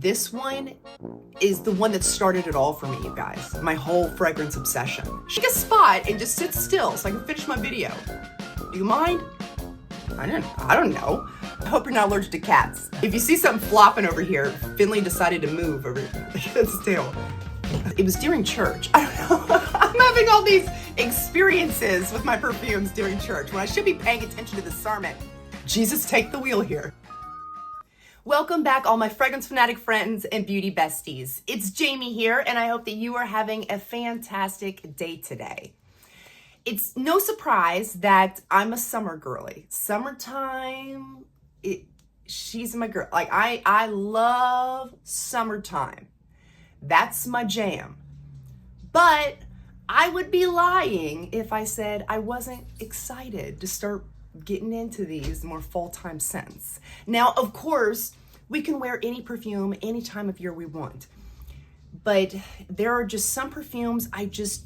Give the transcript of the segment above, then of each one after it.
This one is the one that started it all for me, you guys. My whole fragrance obsession. Pick a spot and just sit still so I can finish my video. Do you mind? I don't know. I hope you're not allergic to cats. If you see something flopping over here, Finley decided to move over his tail. It was during church. I don't know. I'm having all these experiences with my perfumes during church when I should be paying attention to the sermon. Jesus, take the wheel here. Welcome back, all my fragrance fanatic friends and beauty besties. It's Jamie here, and I hope that you are having a fantastic day today. It's no surprise that I'm a summer girly. Summertime, she's my girl. Like, I love summertime. That's my jam. But I would be lying if I said I wasn't excited to start getting into these more full-time scents. Now, of course, we can wear any perfume any time of year we want. But there are just some perfumes I just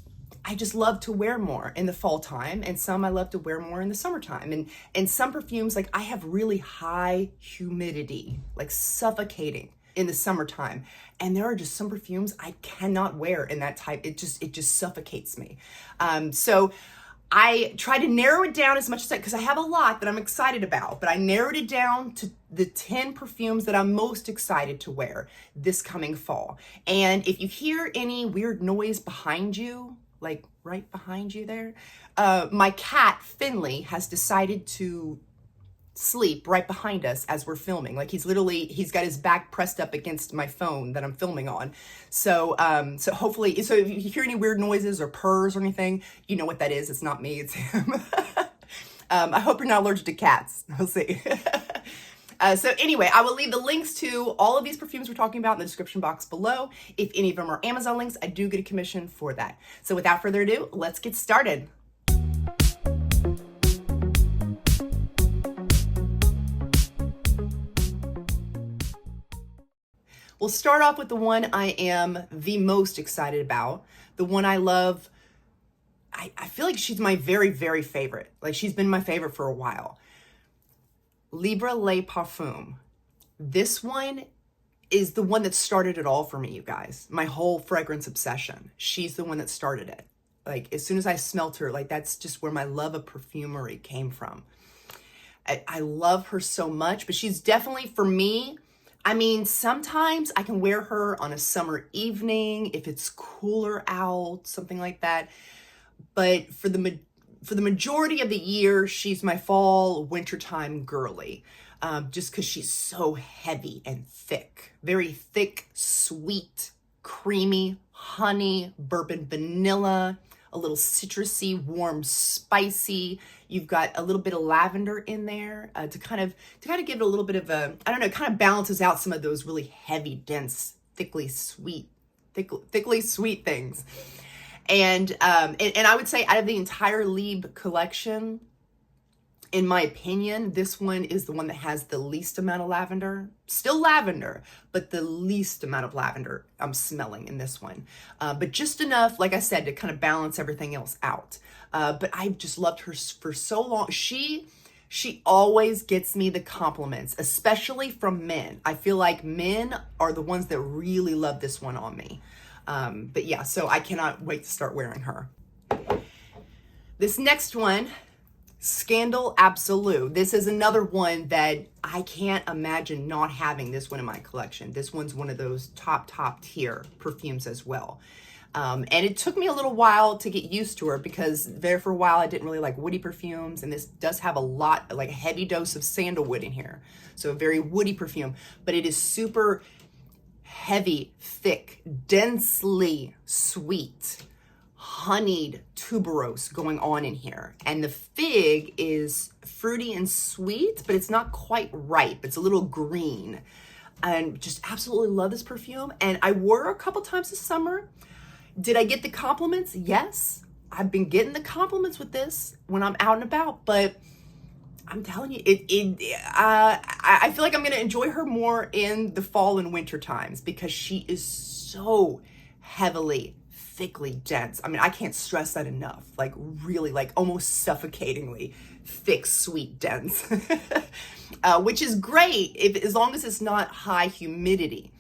love to wear more in the fall time, and some I love to wear more in the summertime. And some perfumes, like, I have really high humidity, like suffocating in the summertime. And there are just some perfumes I cannot wear in that type. It just suffocates me. So I try to narrow it down as much as I, because I have a lot that I'm excited about, but I narrowed it down to the 10 perfumes that I'm most excited to wear this coming fall. And if you hear any weird noise behind you, like right behind you there, my cat Finley has decided to sleep right behind us as we're filming. Like, he's got his back pressed up against my phone that I'm filming on. So hopefully, so if you hear any weird noises or purrs or anything, you know what that is. It's not me, it's him. I hope you're not allergic to cats. We'll see. So anyway, I will leave the links to all of these perfumes we're talking about in the description box below. If any of them are Amazon links, I do get a commission for that. So without further ado, let's get started. We'll start off with the one I am the most excited about, the one I love. I feel like she's my very, very favorite. Like, she's been my favorite for a while. Libre les Parfums. This one is the one that started it all for me, you guys. My whole fragrance obsession. She's the one that started it. Like, as soon as I smelt her, like, that's just where my love of perfumery came from. I love her so much, but she's definitely, for me, I mean, sometimes I can wear her on a summer evening if it's cooler out, something like that. But for the majority of the year, she's my fall, wintertime girly, just because she's so heavy and thick. Very thick, sweet, creamy, honey, bourbon vanilla, a little citrusy, warm, spicy. You've got a little bit of lavender in there to kind of give it a little bit of a, I don't know, it kind of balances out some of those really heavy, dense, thickly sweet things. And I would say, out of the entire Libre collection, in my opinion, this one is the one that has the least amount of lavender. Still lavender, but the least amount of lavender I'm smelling in this one. But just enough, like I said, to kind of balance everything else out. But I've just loved her for so long. She always gets me the compliments, especially from men. I feel like men are the ones that really love this one on me. But yeah, so I cannot wait to start wearing her. This next one, Scandal Absolu. This is another one that I can't imagine not having this one in my collection. This one's one of those top tier perfumes as well. And it took me a little while to get used to her, because there for a while I didn't really like woody perfumes, and this does have a lot, like a heavy dose of sandalwood in here. So a very woody perfume, but it is super heavy, thick, densely sweet, honeyed tuberose going on in here. And the fig is fruity and sweet, but it's not quite ripe. It's a little green. And just absolutely love this perfume. And I wore her a couple times this summer. Did I get the compliments? Yes. I've been getting the compliments with this when I'm out and about, but I'm telling you, I feel like I'm going to enjoy her more in the fall and winter times, because she is so heavily, thickly dense. I mean, I can't stress that enough. Like, really, like almost suffocatingly thick, sweet, dense, which is great as long as it's not high humidity.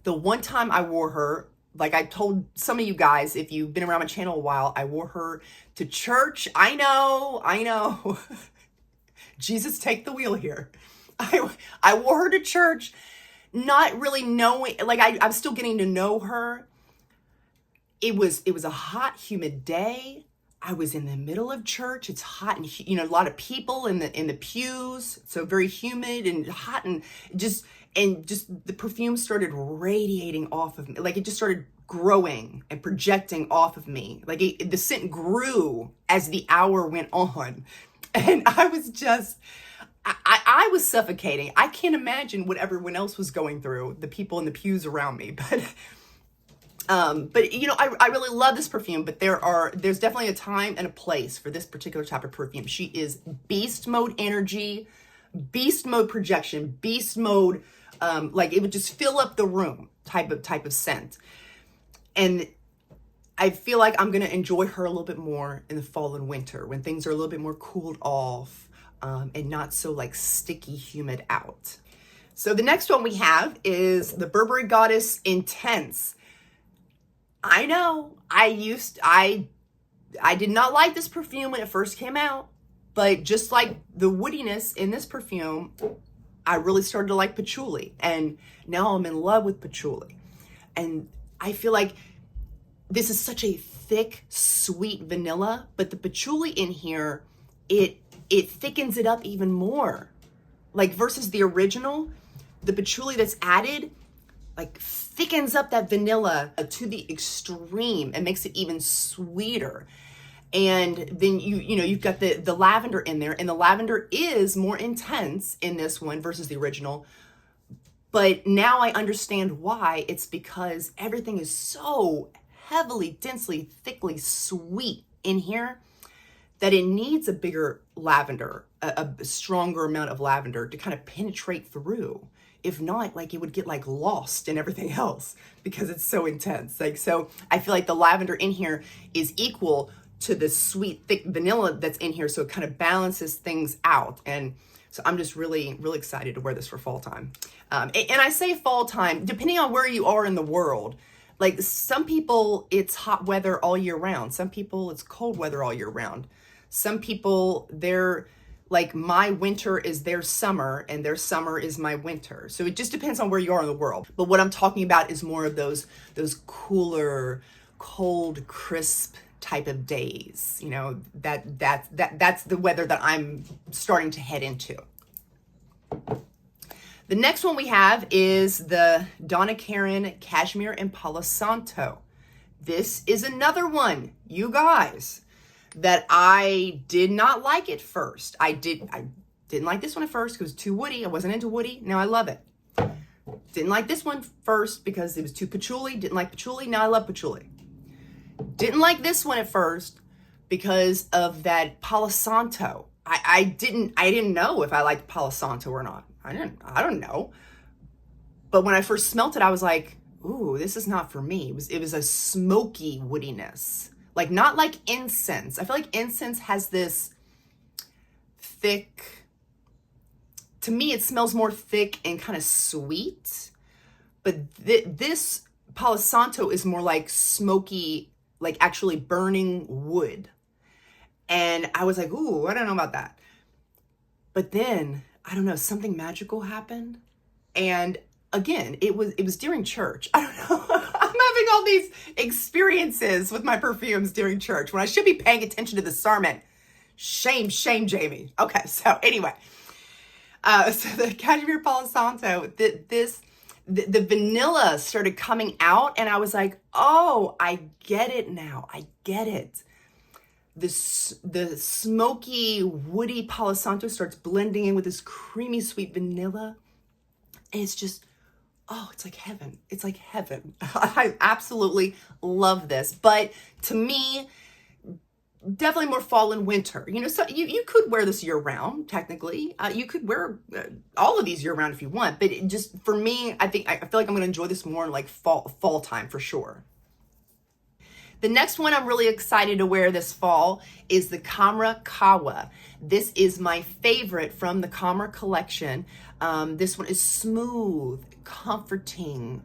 The one time I wore her, like I told some of you guys, if you've been around my channel a while, I wore her to church. I know. Jesus, take the wheel here. I wore her to church, not really knowing, like I'm still getting to know her. It was a hot, humid day. I was in the middle of church. It's hot and, a lot of people in the pews. So very humid and hot, and just the perfume started radiating off of me. Like it just started growing and projecting off of me. Like the scent grew as the hour went on. And I was just, I was suffocating. I can't imagine what everyone else was going through, the people in the pews around me. But I really love this perfume, but there's definitely a time and a place for this particular type of perfume. She is beast mode energy, beast mode projection, beast mode, like it would just fill up the room type of scent. And I feel like I'm going to enjoy her a little bit more in the fall and winter when things are a little bit more cooled off, and not so like sticky, humid out. So the next one we have is the Burberry Goddess Intense. I know I did not like this perfume when it first came out, but just like the woodiness in this perfume, I really started to like patchouli, and now I'm in love with patchouli. And I feel like this is such a thick, sweet vanilla, but the patchouli in here, it thickens it up even more. Like versus the original, the patchouli that's added, like thickens up that vanilla to the extreme and makes it even sweeter. And then you've got the lavender in there, and the lavender is more intense in this one versus the original. But now I understand why. It's because everything is so heavily, densely, thickly sweet in here that it needs a bigger lavender, a stronger amount of lavender to kind of penetrate through. If not, like it would get like lost in everything else because it's so intense. Like, so I feel like the lavender in here is equal to the sweet, thick vanilla that's in here. So it kind of balances things out. And so I'm just really, really excited to wear this for fall time. And I say fall time, depending on where you are in the world. Like some people, it's hot weather all year round. Some people, it's cold weather all year round. Some people, they're like, my winter is their summer and their summer is my winter. So it just depends on where you are in the world. But what I'm talking about is more of those cooler, cold, crisp type of days. That's the weather that I'm starting to head into. The next one we have is the Donna Karan Cashmere and Palo Santo. This is another one, you guys, that I did not like at first. I didn't like this one at first because it was too woody. I wasn't into woody. Now I love it. Didn't like this one first because it was too patchouli. Didn't like patchouli. Now I love patchouli. Didn't like this one at first because of that Palo Santo. I didn't know if I liked Palo Santo or not. I don't know. But when I first smelt it, I was like, ooh, this is not for me. It was a smoky woodiness. Like, not like incense. I feel like incense has this thick, to me, it smells more thick and kind of sweet. But this Palo Santo is more like smoky, like actually burning wood. And I was like, ooh, I don't know about that. But then, I don't know, something magical happened. And again, it was during church. I don't know. I'm having all these experiences with my perfumes during church when I should be paying attention to the sermon. Shame, Jamie. Okay, so anyway. So the Cashmere Palo Santo, the vanilla started coming out, and I was like, oh, I get it now. I get it. The smoky, woody Palo Santo starts blending in with this creamy, sweet vanilla. And it's just, oh, it's like heaven. It's like heaven. I absolutely love this. But to me, definitely more fall and winter. So you could wear this year round, technically. You could wear all of these year round if you want. But just for me, I feel like I'm going to enjoy this more in like fall time for sure. The next one I'm really excited to wear this fall is the Khamrah Qahwa. This is my favorite from the Khamrah collection. This one is smooth, comforting,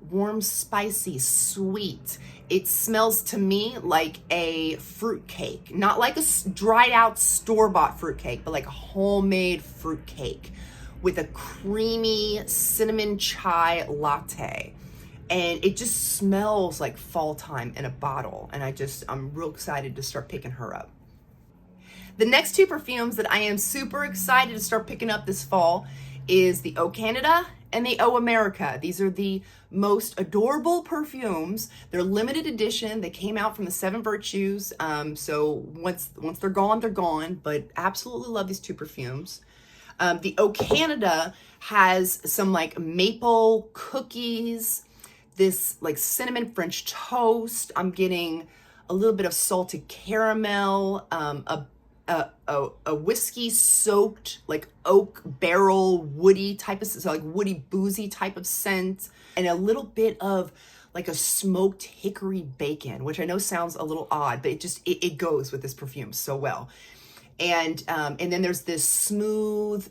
warm, spicy, sweet. It smells to me like a fruit cake, not like a dried out store-bought fruit cake, but like a homemade fruit cake with a creamy cinnamon chai latte. And it just smells like fall time in a bottle. And I'm real excited to start picking her up. The next two perfumes that I am super excited to start picking up this fall is the O Canada and the O America. These are the most adorable perfumes. They're limited edition. They came out from the 7 Virtues. So once they're gone, but absolutely love these two perfumes. The O Canada has some like maple cookies, this like cinnamon French toast. I'm getting a little bit of salted caramel, a whiskey soaked like oak barrel woody type of, so like woody boozy type of scent, and a little bit of like a smoked hickory bacon, which I know sounds a little odd, but it goes with this perfume so well. And then there's this smooth,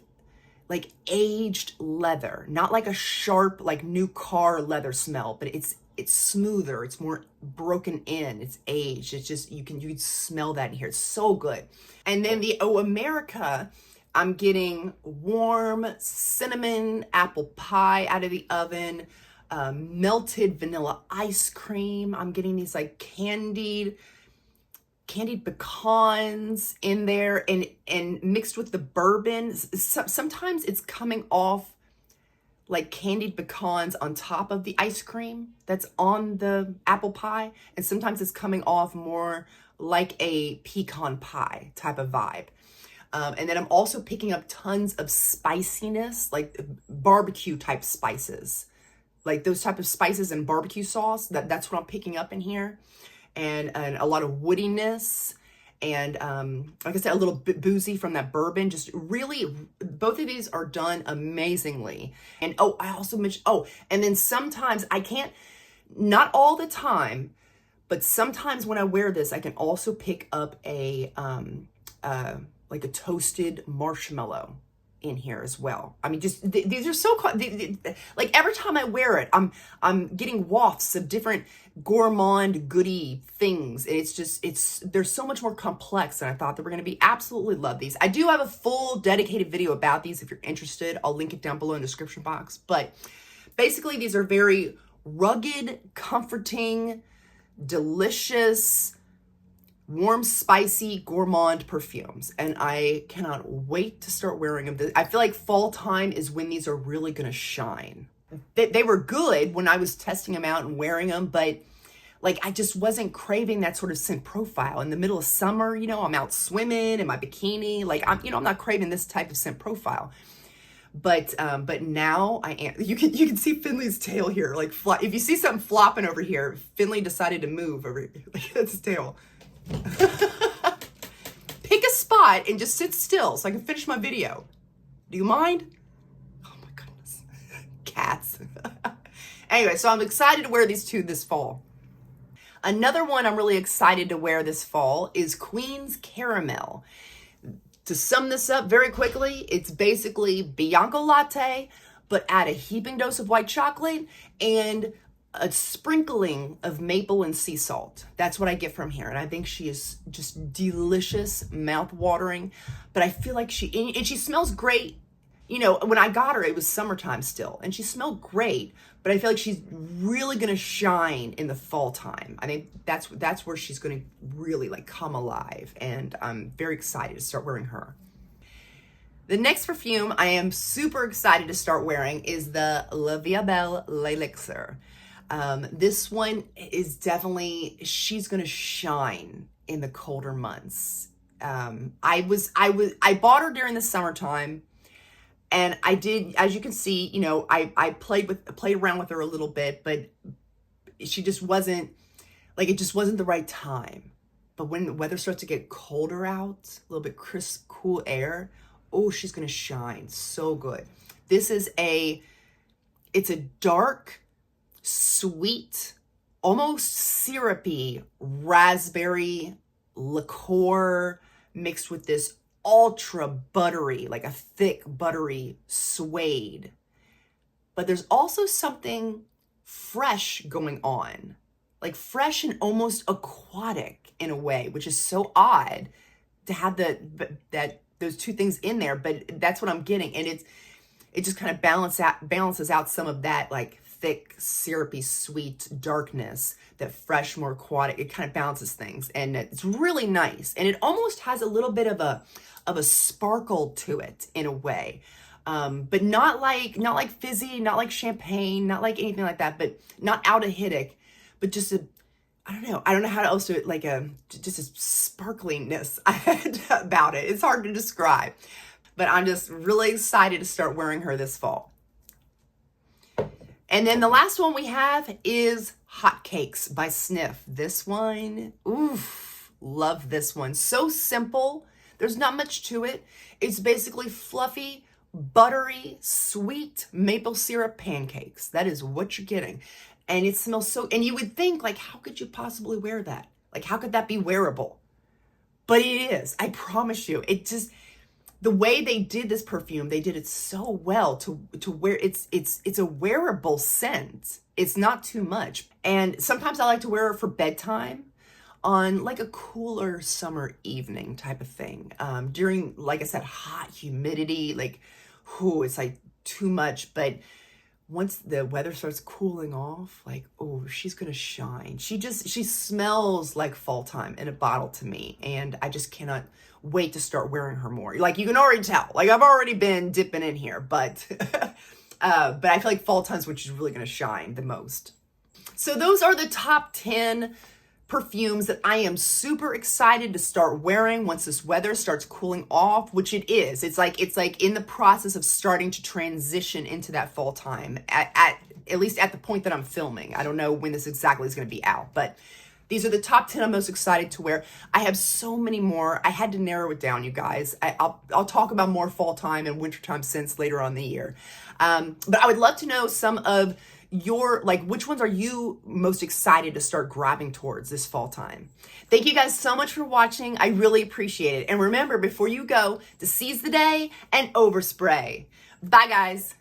like aged leather, not like a sharp, like new car leather smell, but it's smoother. It's more broken in. It's aged. It's just, you can smell that in here. It's so good. And then the O America, I'm getting warm cinnamon apple pie out of the oven, melted vanilla ice cream. I'm getting these like candied pecans in there, and mixed with the bourbon. Sometimes it's coming off like candied pecans on top of the ice cream that's on the apple pie, and sometimes it's coming off more like a pecan pie type of vibe. And then I'm also picking up tons of spiciness, like barbecue type spices, like those type of spices and barbecue sauce. That's what I'm picking up in here. And a lot of woodiness, and like I said, a little bit boozy from that bourbon. Just really, both of these are done amazingly. And I also mentioned, and then sometimes I can't, not all the time, but sometimes when I wear this, I can also pick up like a toasted marshmallow in here as well. I mean, just these are so like every time I wear it, I'm getting wafts of different gourmand goody things. They're so much more complex than I thought they were going to be. Absolutely love these. I do have a full dedicated video about these if you're interested. I'll link it down below in the description box. But basically, these are very rugged, comforting, delicious, warm, spicy, gourmand perfumes, and I cannot wait to start wearing them. I feel like fall time is when these are really gonna shine. They were good when I was testing them out and wearing them, but like I just wasn't craving that sort of scent profile in the middle of summer. You know, I'm out swimming in my bikini, like I'm not craving this type of scent profile. But now I am. You can see Finley's tail here, like if you see something flopping over here, Finley decided to move over here. Like that's his tail. Pick a spot and just sit still so I can finish my video. Do you mind? Oh my goodness. Cats. Anyway, so I'm excited to wear these two this fall. Another one I'm really excited to wear this fall is Queen's Caramel. To sum this up very quickly, it's basically Bianco latte, but add a heaping dose of white chocolate and a sprinkling of maple and sea salt. That's what I get from here. And I think she is just delicious, mouth-watering. But I feel like she smells great. You know, when I got her, it was summertime still, and she smelled great. But I feel like she's really gonna shine in the fall time. I think that's where she's gonna really like come alive. And I'm very excited to start wearing her. The next perfume I am super excited to start wearing is the Belle L'Elixir. This one is definitely, she's gonna shine in the colder months. I bought her during the summertime, and I did, as you can see, you know, I played around with her a little bit, but she just wasn't, like, it just wasn't the right time. But when the weather starts to get colder out, a little bit crisp, cool air, oh, she's gonna shine so good. This is it's a dark, sweet, almost syrupy raspberry liqueur mixed with this ultra buttery, like a thick buttery suede. But there's also something fresh going on. Like fresh and almost aquatic in a way, which is so odd to have those two things in there, but that's what I'm getting. And it just kind of balances out some of that like thick, syrupy, sweet darkness, that fresh, more aquatic. It kind of balances things, and it's really nice. And it almost has a little bit of a sparkle to it in a way. But not like fizzy, not like champagne, not like anything like that, but not aldehydic, but just I don't know how else to, like just a sparkliness about it. It's hard to describe, but I'm just really excited to start wearing her this fall. And then the last one we have is Hot Cakes by Snif. This one, oof, love this one. So simple. There's not much to it. It's basically fluffy, buttery, sweet maple syrup pancakes. That is what you're getting. And it smells so, and you would think, like, how could you possibly wear that? Like, how could that be wearable? But it is, I promise you. It just, the way they did this perfume, they did it so well to where it's a wearable scent. It's not too much. And sometimes I like to wear it for bedtime on like a cooler summer evening type of thing. During, like I said, hot humidity, like, whoo, it's like too much. But once the weather starts cooling off, like, oh, she's gonna shine. She smells like fall time in a bottle to me. And I just cannot wait to start wearing her more. Like, you can already tell, like, I've already been dipping in here, but I feel like fall time's when she's really gonna shine the most. So those are the top 10 perfumes that I am super excited to start wearing once this weather starts cooling off, which it is. It's like in the process of starting to transition into that fall time, at least at the point that I'm filming. I don't know when this exactly is going to be out, but these are the top 10 I'm most excited to wear. I have so many more. I had to narrow it down, you guys. I'll talk about more fall time and wintertime scents later on in the year. But I would love to know some of your, like, which ones are you most excited to start grabbing towards this fall time? Thank you guys so much for watching. I really appreciate it. And remember, before you go, to seize the day and overspray. Bye, guys.